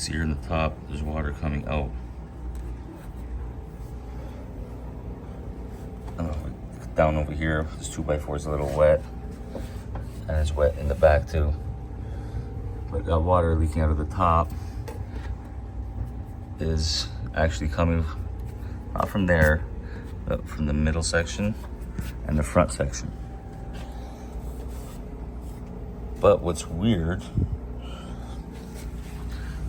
See here in the top, there's water coming out. Down over here, this 2x4 is a little wet, and it's wet in the back too. But I got water leaking out of the top. Is actually coming not from there, but from the middle section and the front section. But what's weird,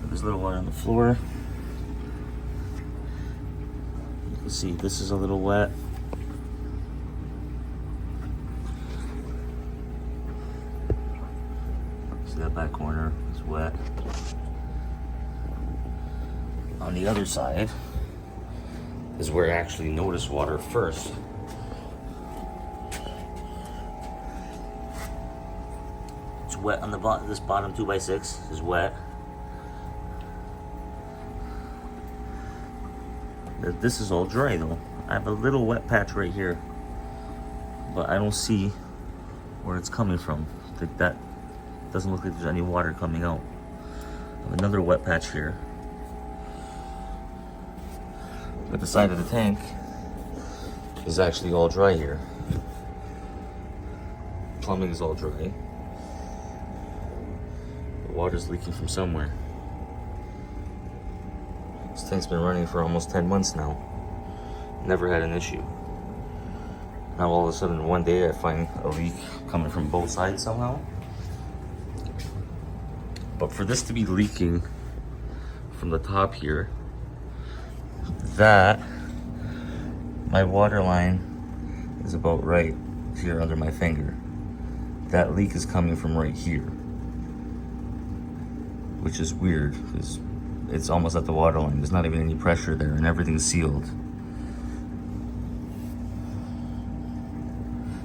there's a little water on the floor. You can see this is a little wet. See that back corner is wet. On the other side is where I actually noticed water first. It's wet on the bottom. This bottom 2x6 is wet. This is all dry though. I have a little wet patch right here, but I don't see where it's coming from. Like that doesn't look like there's any water coming out. I have another wet patch here. But the side of the tank is actually all dry here. Plumbing is all dry. The water's leaking from somewhere. This tank's been running for almost 10 months now. Never had an issue. Now all of a sudden one day I find a leak coming from both sides somehow. But for this to be leaking from the top here, that my water line is about right here under my finger. That leak is coming from right here, which is weird because it's almost at the water line. There's not even any pressure there and everything's sealed.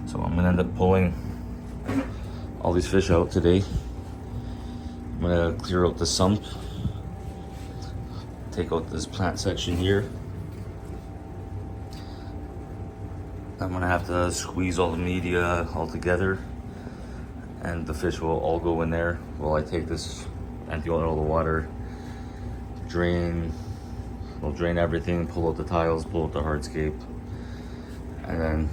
So I'm gonna end up pulling all these fish out today. I'm gonna clear out the sump, take out this plant section here. I'm gonna have to squeeze all the media all together, and the fish will all go in there while I take this, empty out all the water, we'll drain everything, pull out the tiles, pull out the hardscape, and then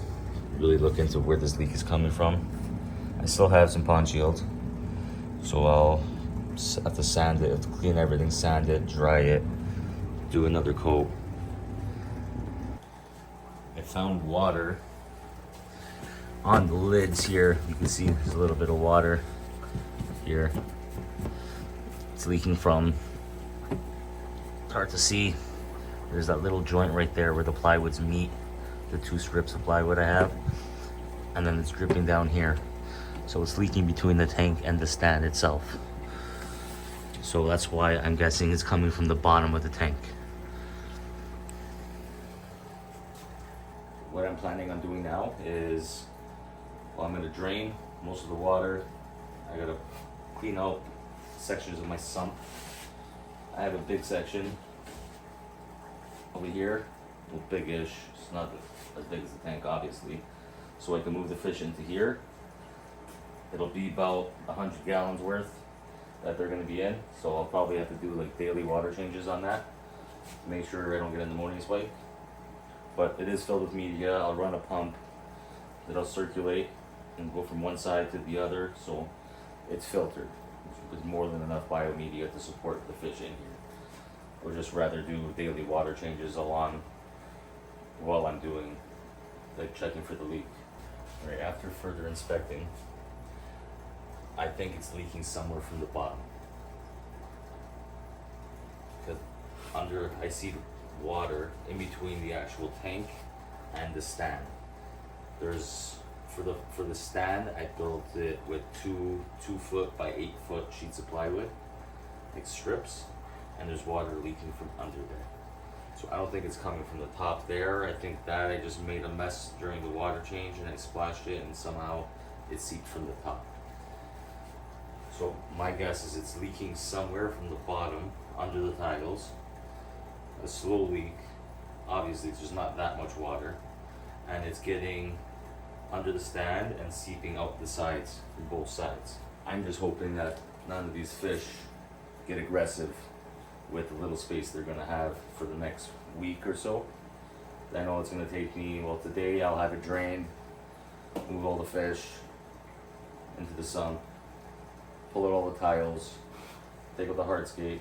really look into where this leak is coming from. I still have some pond shield, so I'll have to sand it, have to clean everything, sand it, dry it, do another coat. I found water on the lids here. You can see there's a little bit of water here. It's leaking from, it's hard to see. There's that little joint right there where the plywoods meet, the 2 strips of plywood I have, and then it's dripping down here. So it's leaking between the tank and the stand itself. So that's why I'm guessing it's coming from the bottom of the tank. What I'm planning on doing now is, well, I'm gonna drain most of the water. I gotta clean out sections of my sump. I have a big section over here, well, big-ish. It's not as big as the tank, obviously. So I can move the fish into here. It'll be about 100 gallons worth that they're gonna be in. So I'll probably have to do like daily water changes on that to make sure I don't get an ammonia spike. But it is filled with media. I'll run a pump that'll circulate and go from one side to the other, so it's filtered. There's more than enough biomedia to support the fish in here. Or just rather do daily water changes along while I'm doing, like, checking for the leak. All right, after further inspecting, I think it's leaking somewhere from the bottom. Because I see water in between the actual tank and the stand. There's, for the stand, I built it with two 2-foot by 8-foot sheets of plywood, like strips, and there's water leaking from under there. So I don't think it's coming from the top there. I think that I just made a mess during the water change and I splashed it and somehow it seeped from the top. So my guess is it's leaking somewhere from the bottom under the tiles. A slow leak. Obviously it's just not that much water, and it's getting under the stand and seeping out the sides from both sides. I'm just hoping that none of these fish get aggressive with the little space they're gonna have for the next week or so. I know it's gonna take me, well, today I'll have it drained, move all the fish into the sump, pull out all the tiles, take out the hardscape.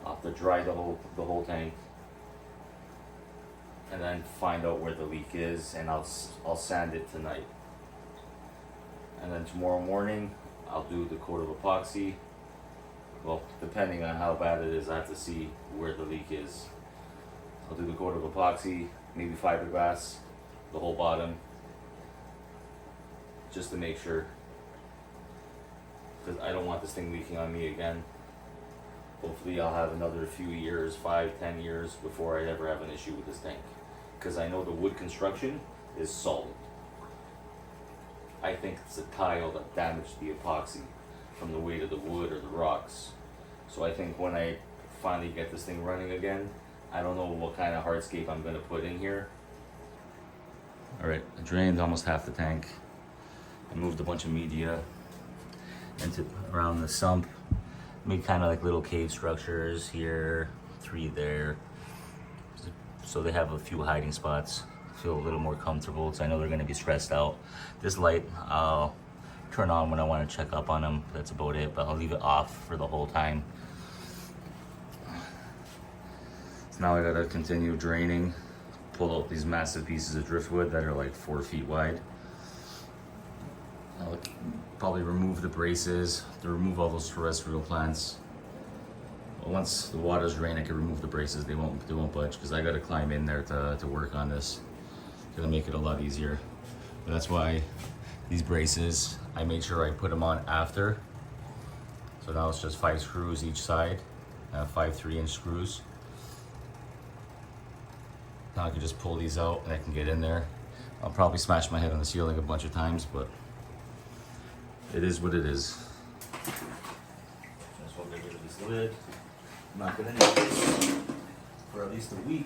I'll have to dry the whole tank, and then find out where the leak is, and I'll sand it tonight. And then tomorrow morning I'll do the coat of epoxy. Well, depending on how bad it is, I have to see where the leak is. I'll do the coat of epoxy, maybe fiberglass, the whole bottom, just to make sure, because I don't want this thing leaking on me again. Hopefully I'll have another few years, 5-10 years, before I ever have an issue with this tank. Because I know the wood construction is solid. I think it's the tile that damaged the epoxy from the weight of the wood or the rocks. So I think when I finally get this thing running again, I don't know what kind of hardscape I'm gonna put in here. All right, I drained almost half the tank. I moved a bunch of media into around the sump. Made kind of like little cave structures here, 3 there. So they have a few hiding spots. Feel a little more comfortable because I know they're gonna be stressed out. This light I'll turn on when I want to check up on them. That's about it, but I'll leave it off for the whole time. So now I gotta continue draining, pull out these massive pieces of driftwood that are like 4 feet wide. I'll probably remove the braces, to remove all those terrestrial plants. Once the water's drained, I can remove the braces. They won't budge because I gotta climb in there to work on this. It's gonna make it a lot easier. But that's why these braces, I made sure I put them on after. So now it's just 5 screws each side. I have 5 3-inch screws. Now I can just pull these out and I can get in there. I'll probably smash my head on the ceiling a bunch of times, but it is what it is. Just want to get rid of this lid. I'm not gonna need this for at least a week.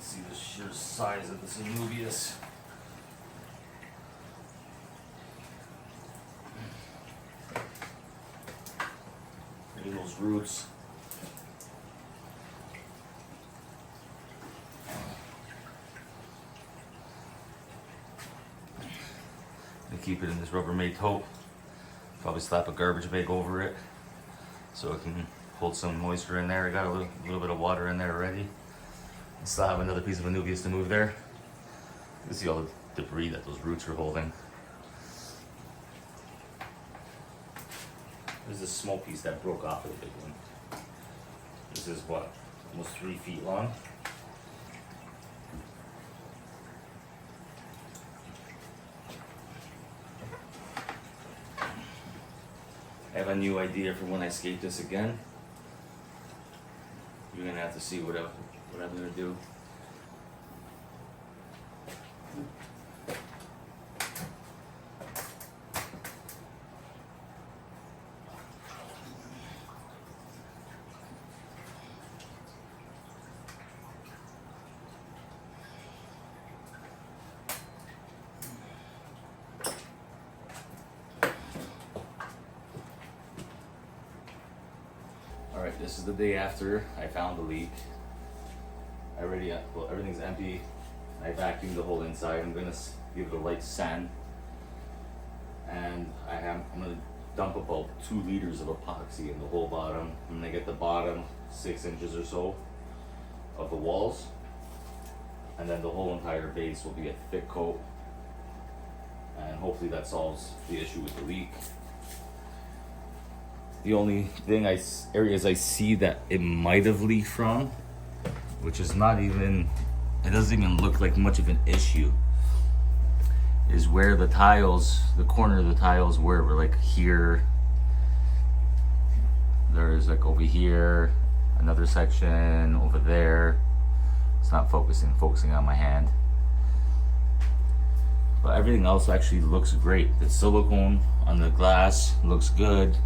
See the sheer size of this Anubias. Look at those roots. I keep it in this Rubbermaid tote. Probably slap a garbage bag over it so it can hold some moisture in there. I got a little bit of water in there already. I still have another piece of Anubias to move there. You can see all the debris that those roots are holding. There's this small piece that broke off of the big one. This is what, almost 3 feet long. I have a new idea for when I skate this again. You're gonna have to see what I'm gonna do. All right, this is the day after I found the leak. Well, everything's empty. I vacuumed the whole inside. I'm gonna give it a light sand, and I'm gonna dump about 2 liters of epoxy in the whole bottom. I'm gonna get the bottom 6 inches or so of the walls, and then the whole entire base will be a thick coat, and hopefully that solves the issue with the leak. The only areas I see that it might have leaked from, which is not even, it doesn't even look like much of an issue, is where the tiles, the corner of the tiles were like here. There's like over here, Another section over there. It's not focusing on my hand. But everything else actually looks great. The silicone on the glass looks good.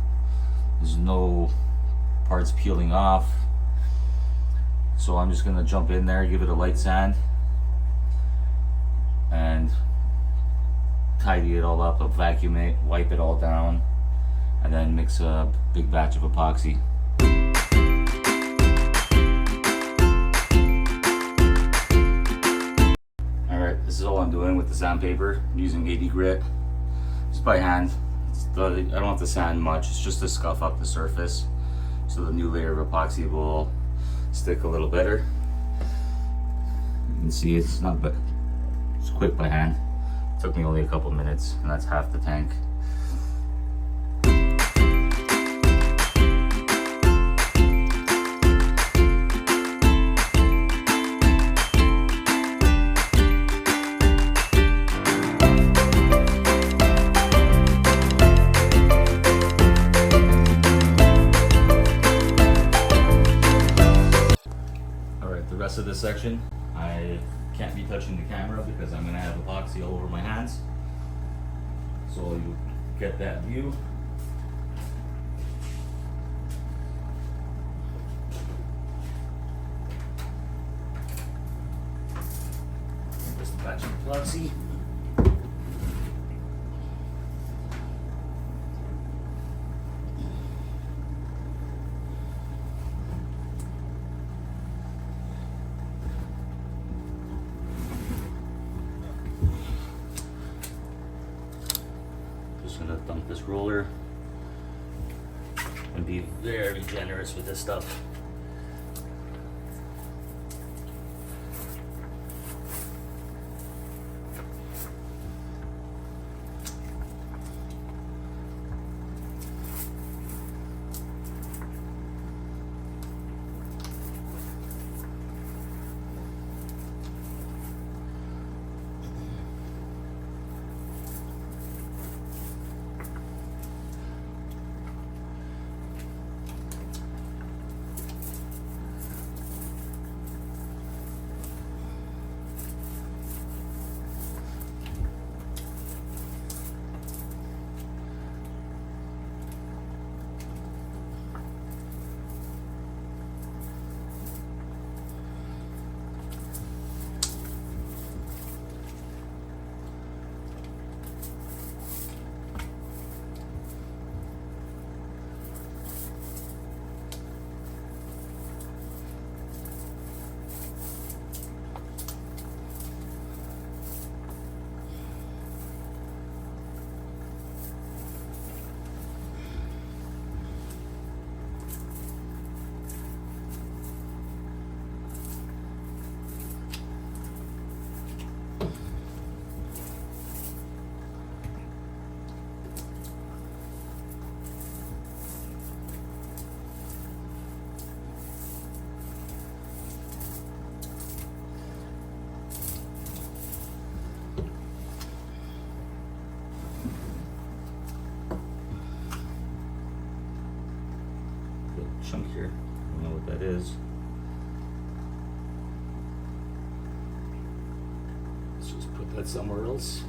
There's no parts peeling off. So I'm just gonna jump in there, give it a light sand, and tidy it all up, vacuum it, wipe it all down, and then mix a big batch of epoxy. Alright, this is all I'm doing with the sandpaper. I'm using 80 grit, just by hand. I don't have to sand much, it's just to scuff up the surface so the new layer of epoxy will stick a little better. You can see it's not bad. It's quick by hand. It took me only a couple minutes, and that's half the tank. The rest of this section, I can't be touching the camera because I'm going to have epoxy all over my hands. So you get that view. Just a batch of epoxy. Gonna dump this roller and be very generous with this stuff. Chunk here. I don't know what that is. Let's just put that somewhere else.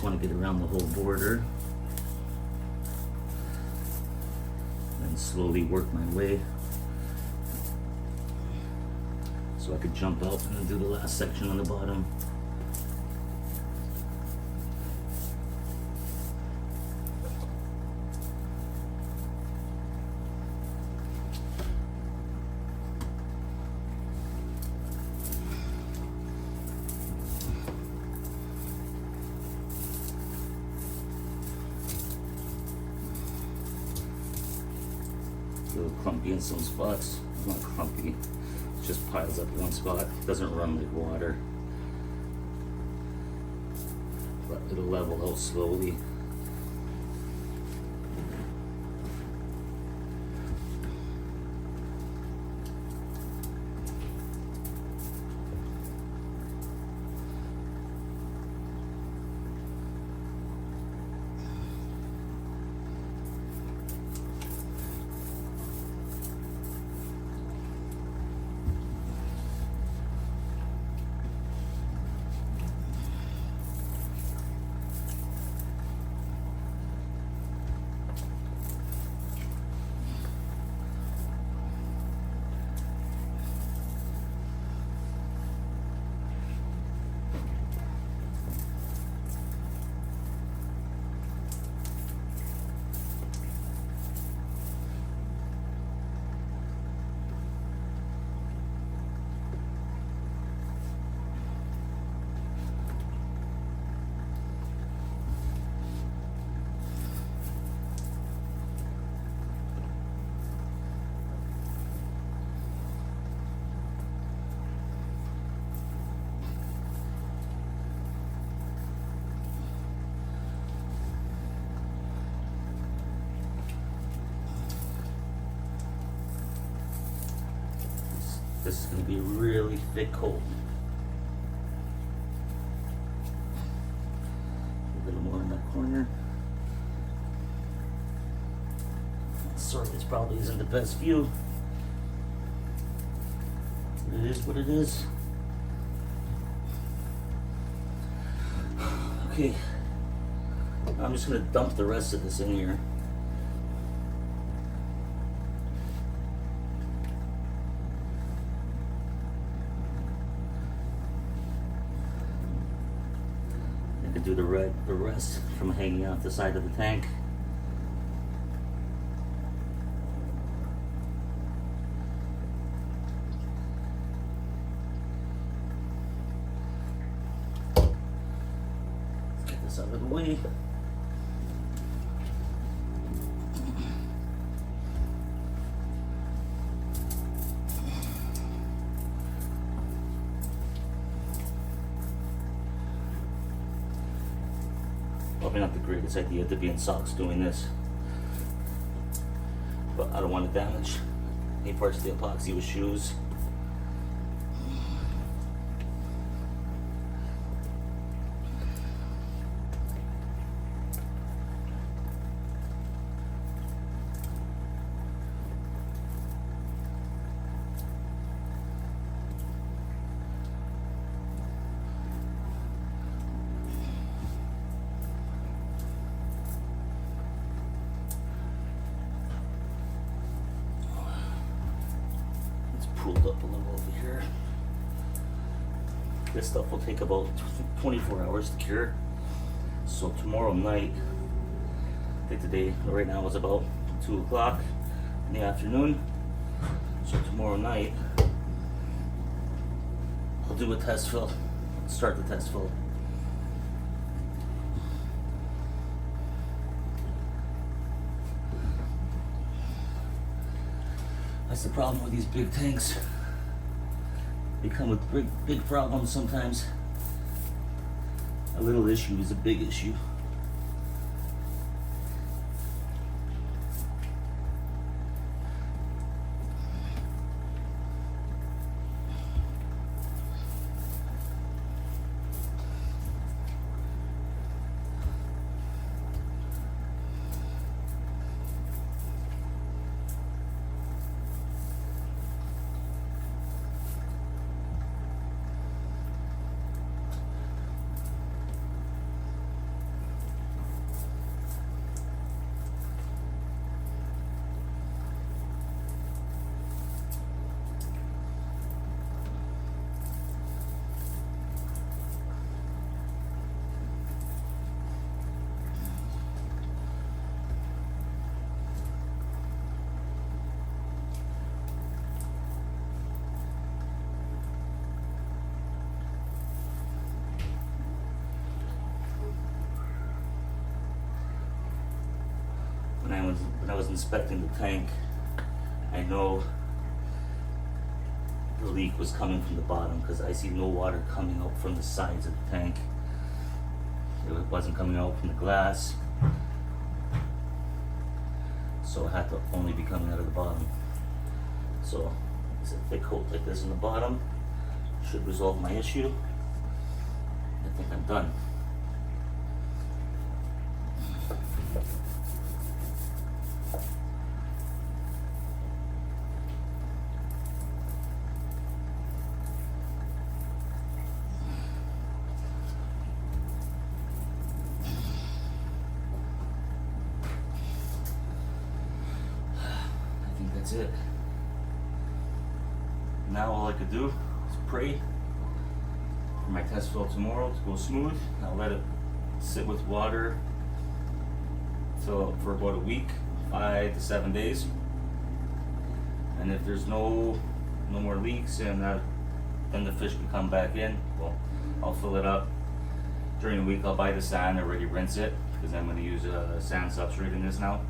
Want to get around the whole border and slowly work my way so I could jump out and do the last section on the bottom. A little clumpy in some spots. It's not clumpy, it just piles up in one spot. It doesn't run like water, but it'll level out slowly. This is going to be a really thick coat. A little more in that corner. Sorry, this probably isn't the best view. But it is what it is. Okay, I'm just going to dump the rest of this in here. I could do the rest from hanging off the side of the tank. Out of the way. Probably not the greatest idea to be in socks doing this, but I don't want to damage any parts of the epoxy with shoes. Pulled up a little over here. This stuff will take about 24 hours to cure. So tomorrow night, I think today, right now is about 2 o'clock in the afternoon. So tomorrow night, I'll do a test fill, start the test fill. That's the problem with these big tanks. They come with big problems sometimes. A little issue is a big issue. When I was inspecting the tank, I know the leak was coming from the bottom because I see no water coming out from the sides of the tank. It wasn't coming out from the glass, so it had to only be coming out of the bottom. So it's a thick coat like this in the bottom should resolve my issue. I think I'm done. That's it. Now all I could do is pray for my test fill tomorrow to go smooth. I'll let it sit with water for about a week, 5 to 7 days. And if there's no more leaks and then the fish can come back in, well, I'll fill it up. During the week I'll buy the sand, already rinse it, because I'm going to use a sand substrate in this now.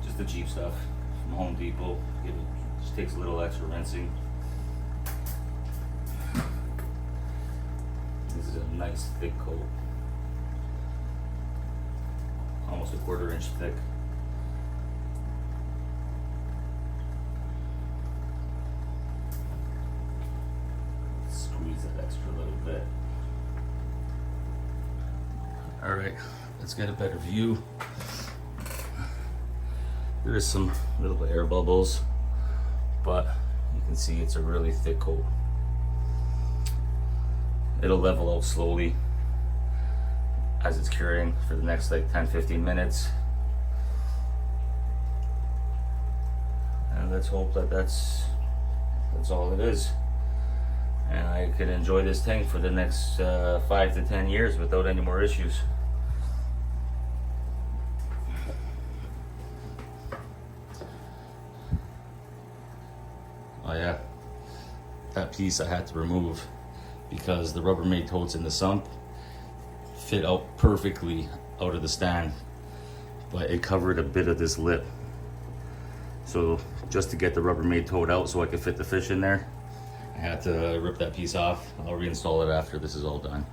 Just the cheap stuff from Home Depot. It just takes a little extra rinsing. This is a nice thick coat, almost a 1/4 inch thick. bit. All right, let's get a better view. There is some little air bubbles, but you can see it's a really thick coat. It'll level out slowly as it's curing for the next like 10-15 minutes. And let's hope that that's all it is. And I can enjoy this tank for the next 5 to 10 years without any more issues. Oh yeah, that piece I had to remove because the Rubbermaid totes in the sump fit out perfectly out of the stand, but it covered a bit of this lip. So just to get the Rubbermaid tote out so I could fit the fish in there, I had to rip that piece off. I'll reinstall it after this is all done.